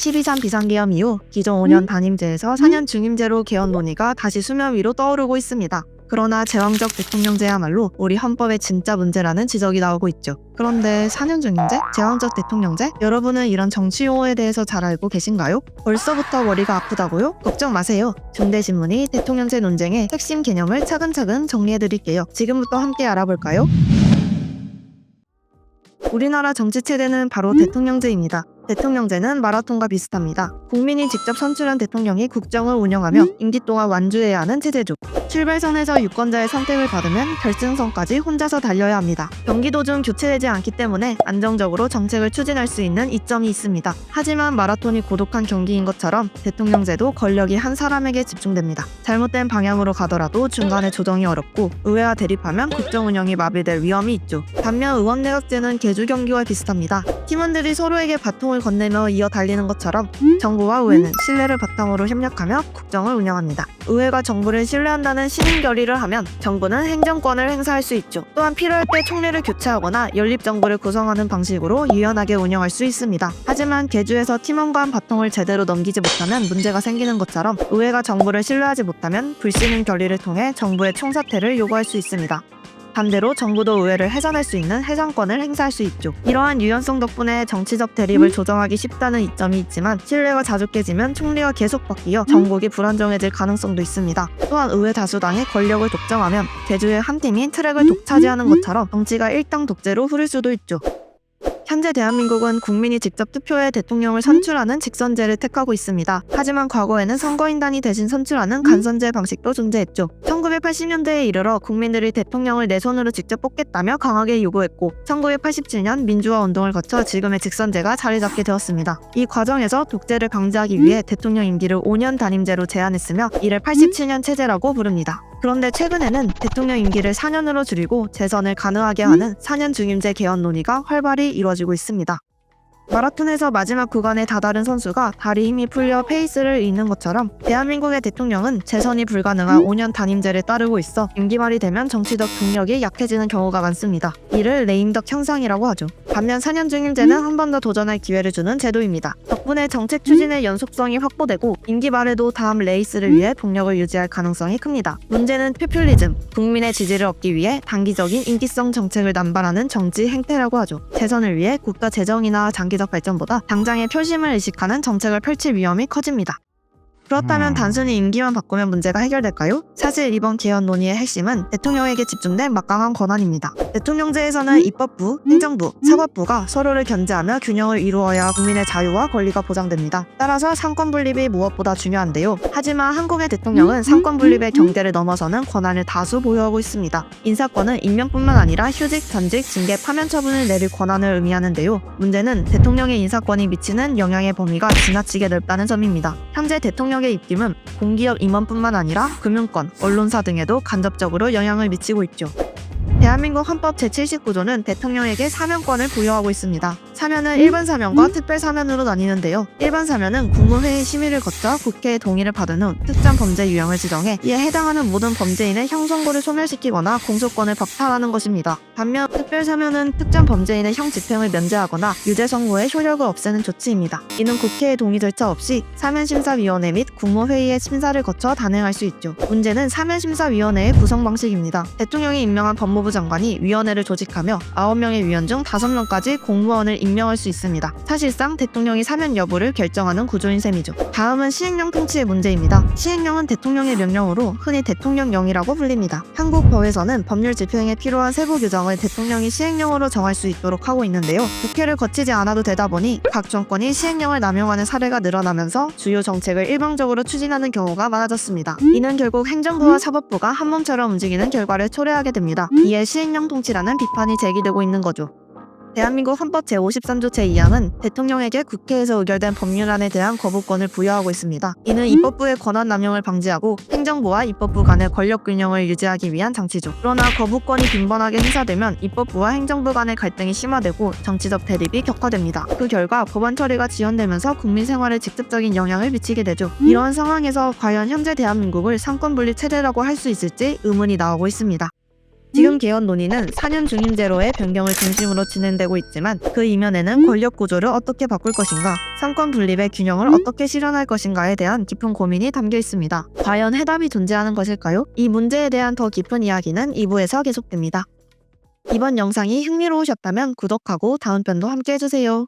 12.3 비상계엄 이후 기존 5년 단임제에서 4년 중임제로 개헌 논의가 다시 수면 위로 떠오르고 있습니다. 그러나 제왕적 대통령제야말로 우리 헌법의 진짜 문제라는 지적이 나오고 있죠. 그런데 4년 중임제? 제왕적 대통령제? 여러분은 이런 정치 용어에 대해서 잘 알고 계신가요? 벌써부터 머리가 아프다고요? 걱정 마세요. 중대신문이 대통령제 논쟁의 핵심 개념을 차근차근 정리해드릴게요. 지금부터 함께 알아볼까요? 우리나라 정치체제는 바로 대통령제입니다. 대통령제는 마라톤과 비슷합니다. 국민이 직접 선출한 대통령이 국정을 운영하며 임기 동안 완주해야 하는 체제죠. 출발선에서 유권자의 선택을 받으면 결승선까지 혼자서 달려야 합니다. 경기도 중 교체되지 않기 때문에 안정적으로 정책을 추진할 수 있는 이점이 있습니다. 하지만 마라톤이 고독한 경기인 것처럼 대통령제도 권력이 한 사람에게 집중됩니다. 잘못된 방향으로 가더라도 중간에 조정이 어렵고 의회와 대립하면 국정 운영이 마비될 위험이 있죠. 반면 의원내각제는 개주 경기와 비슷합니다. 팀원들이 서로에게 바통을 건네며 이어 달리는 것처럼 정부와 의회는 신뢰를 바탕으로 협력하며 국정을 운영합니다. 의회가 정부를 신뢰한다는 시민 결의를 하면 정부는 행정권을 행사할 수 있죠. 또한 필요할 때 총리를 교체하거나 연립정부를 구성하는 방식으로 유연하게 운영할 수 있습니다. 하지만 개주에서 팀원 간 바통을 제대로 넘기지 못하면 문제가 생기는 것처럼 의회가 정부를 신뢰하지 못하면 불신임 결의를 통해 정부의 총사퇴를 요구할 수 있습니다. 반대로 정부도 의회를 해산할 수 있는 해산권을 행사할 수 있죠. 이러한 유연성 덕분에 정치적 대립을 조정하기 쉽다는 이점이 있지만 신뢰가 자주 깨지면 총리가 계속 바뀌어 정국이 불안정해질 가능성도 있습니다. 또한 의회 다수당의 권력을 독점하면 개주의 한 팀이 트랙을 독차지하는 것처럼 정치가 일당 독재로 흐를 수도 있죠. 현재 대한민국은 국민이 직접 투표해 대통령을 선출하는 직선제를 택하고 있습니다. 하지만 과거에는 선거인단이 대신 선출하는 간선제 방식도 존재했죠. 1980년대에 이르러 국민들이 대통령을 내 손으로 직접 뽑겠다며 강하게 요구했고 1987년 민주화 운동을 거쳐 지금의 직선제가 자리 잡게 되었습니다. 이 과정에서 독재를 강제하기 위해 대통령 임기를 5년 단임제로 제한했으며 이를 87년 체제라고 부릅니다. 그런데 최근에는 대통령 임기를 4년으로 줄이고 재선을 가능하게 하는 4년 중임제 개헌 논의가 활발히 이루어지고 있습니다. 마라톤에서 마지막 구간에 다다른 선수가 다리 힘이 풀려 페이스를 잃는 것처럼 대한민국의 대통령은 재선이 불가능한 5년 단임제를 따르고 있어 임기 말이 되면 정치적 동력이 약해지는 경우가 많습니다. 이를 레임덕 현상이라고 하죠. 반면 4년 중임제는 한 번 더 도전할 기회를 주는 제도입니다. 덕분에 정책 추진의 연속성이 확보되고 임기 말에도 다음 레이스를 위해 동력을 유지할 가능성이 큽니다. 문제는 포퓰리즘, 국민의 지지를 얻기 위해 단기적인 인기성 정책을 남발하는 정치 행태라고 하죠. 재선을 위해 국가 재정이나 장기적 발전보다 당장의 표심을 의식하는 정책을 펼칠 위험이 커집니다. 그렇다면 단순히 임기만 바꾸면 문제가 해결될까요? 사실 이번 개헌 논의의 핵심은 대통령에게 집중된 막강한 권한입니다. 대통령제에서는 입법부, 행정부, 사법부가 서로를 견제하며 균형을 이루어야 국민의 자유와 권리가 보장됩니다. 따라서 삼권 분립이 무엇보다 중요한데요. 하지만 한국의 대통령은 삼권 분립의 경계를 넘어서는 권한을 다수 보유하고 있습니다. 인사권은 임명뿐만 아니라 휴직, 전직, 징계, 파면 처분을 내릴 권한을 의미하는데요. 문제는 대통령의 인사권이 미치는 영향의 범위가 지나치게 넓다는 점입니다. 현재 대통령의 입김은 공기업 임원뿐만 아니라 금융권, 언론사 등에도 간접적으로 영향을 미치고 있죠. 대한민국 헌법 제79조는 대통령에게 사면권을 부여하고 있습니다. 사면은 일반 사면과 특별 사면으로 나뉘는데요. 일반 사면은 국무회의 심의를 거쳐 국회의 동의를 받은 후 특정 범죄 유형을 지정해 이에 해당하는 모든 범죄인의 형 선고를 소멸시키거나 공소권을 박탈하는 것입니다. 반면 특별 사면은 특정 범죄인의 형 집행을 면제하거나 유죄 선고의 효력을 없애는 조치입니다. 이는 국회의 동의 절차 없이 사면심사위원회 및 국무회의의 심사를 거쳐 단행할 수 있죠. 문제는 사면심사위원회의 구성 방식입니다. 대통령이 임명한 법무부 장관이 위원회를 조직하며 9명의 위원 중 5명까지 공무원을 임명할 수 있습니다. 사실상 대통령이 사면 여부를 결정하는 구조인 셈이죠. 다음은 시행령 통치의 문제입니다. 시행령은 대통령의 명령으로 흔히 대통령령이라고 불립니다. 한국 법에서는 법률 집행에 필요한 세부 규정을 대통령이 시행령으로 정할 수 있도록 하고 있는데요. 국회를 거치지 않아도 되다 보니 각 정권이 시행령을 남용하는 사례가 늘어나면서 주요 정책을 일방적으로 추진하는 경우가 많아졌습니다. 이는 결국 행정부와 사법부가 한 몸처럼 움직이는 결과를 초래하게 됩니다. 이에 시행령 통치라는 비판이 제기되고 있는 거죠. 대한민국 헌법 제53조 제2항은 대통령에게 국회에서 의결된 법률안에 대한 거부권을 부여하고 있습니다. 이는 입법부의 권한 남용을 방지하고 행정부와 입법부 간의 권력 균형을 유지하기 위한 장치죠. 그러나 거부권이 빈번하게 행사되면 입법부와 행정부 간의 갈등이 심화되고 정치적 대립이 격화됩니다. 그 결과 법안 처리가 지연되면서 국민 생활에 직접적인 영향을 미치게 되죠. 이러한 상황에서 과연 현재 대한민국을 삼권분립 체제라고 할 수 있을지 의문이 나오고 있습니다. 지금 개헌 논의는 4년 중임제로의 변경을 중심으로 진행되고 있지만 그 이면에는 권력 구조를 어떻게 바꿀 것인가, 삼권 분립의 균형을 어떻게 실현할 것인가에 대한 깊은 고민이 담겨 있습니다. 과연 해답이 존재하는 것일까요? 이 문제에 대한 더 깊은 이야기는 2부에서 계속됩니다. 이번 영상이 흥미로우셨다면 구독하고 다음 편도 함께 해주세요.